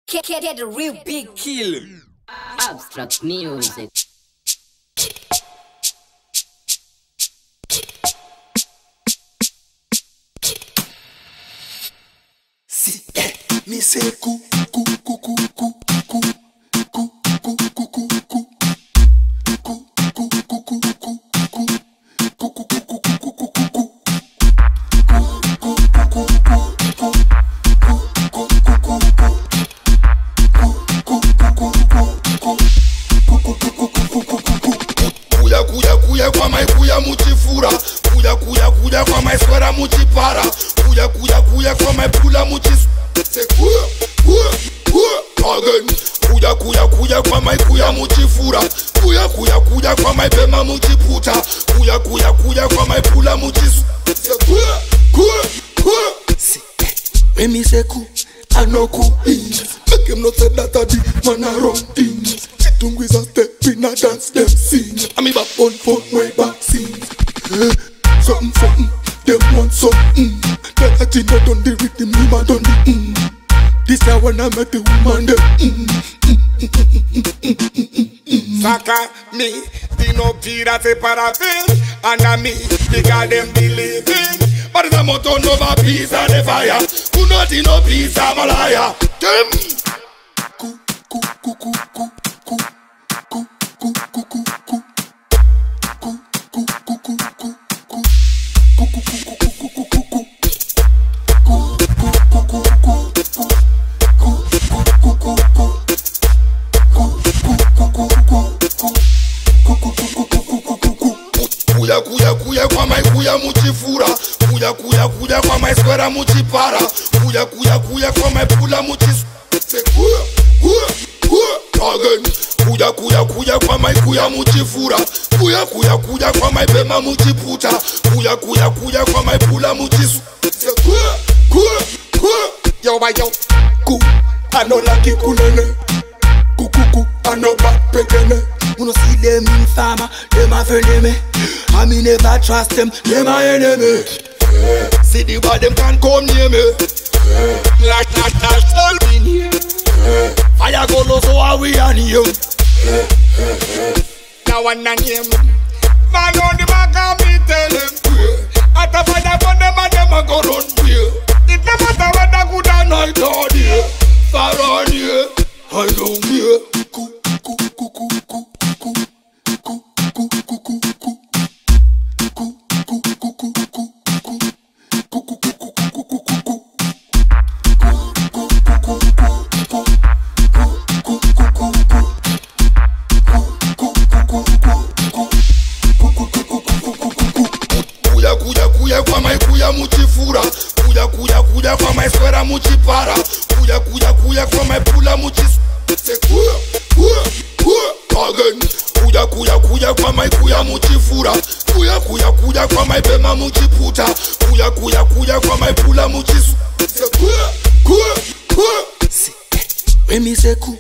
Get a real big kill. Abstract music. Si me say ku ku ku ku ku ku ku ku ku ku ku kuya kwa mai kuya muchifura kuya kwa mai swara muchipara kuya kwa mai pula muchis se again kuya kwa mai kuya muchifura kuya kwa mai pema muchiputa kuya kwa mai pula muchis se when me say ku I know ku make him not say that I the man a run things. Tungwis a step in a dance them sing. I me back on way back scene. Something, them want something. That I think I done the rhythm, him a done the This year when I met the woman Saka me, Dino Pira se parafin. And a me, because them believing. But it's a motor nova peace and the fire. Who not in no peace, I'm a liar. Them kuya kwa mai kuya muchifura kuya kwa mai swara muchipara kuya kwa mai pula muchis se again kuya kwa mai kuya muchifura kuya kwa mai pema muchiputa kuya kwa mai pula muchis se yo ku ano laki kunene ku ano back pekene. You know see them in farmer, them a friend me. I me never trust them a enemy. See the bad them can't come near me. Like that tell me near. Fire go low so are we on you. Now one and him. Man on the back of me tell him. At the fire for them and them a go run here. It no matter whether good or not out here. Far on here, I don't hear. Kuya kwa mai kuya muchifura kuya kwa mai swara muchipara kuya kwa mai pula muchis se again kuya kwa mai kuya muchifura kuya kwa mai pema muchiputa kuya kwa mai pula muchis se when me say ku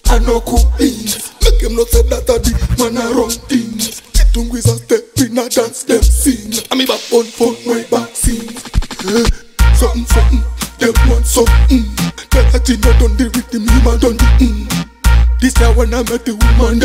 I know ku make him not say that I the man a run things. Tungwis a step in a dance them sing. I me back on way back scene. Something, them want something. That I think I done the rhythm, him a done the This year when I met the woman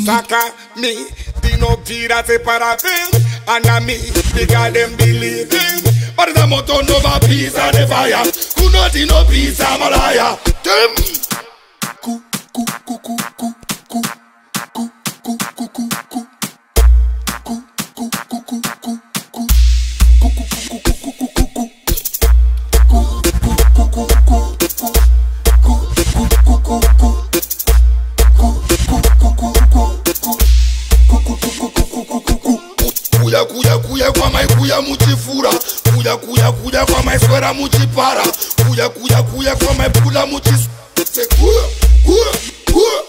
Saka me, Dino Pira se parafin. And a me, because them believing. But it's a motor nova peace and the fire. Who not in no peace, I'm a liar. Them kuya kwa mai kuya muchifura kuya kwa mai swara muchipara kuya kwa mai pula muchis se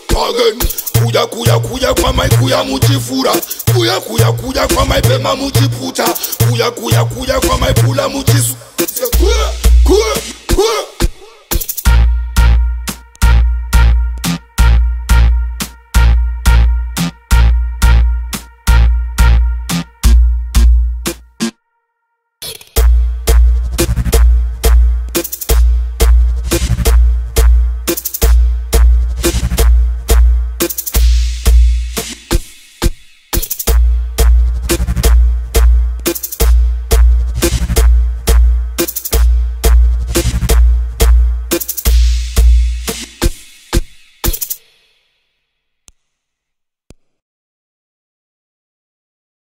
again kuya kwa mai kuya muchifura kuya kwa mai pema muchiputa kuya kwa mai pula muchis se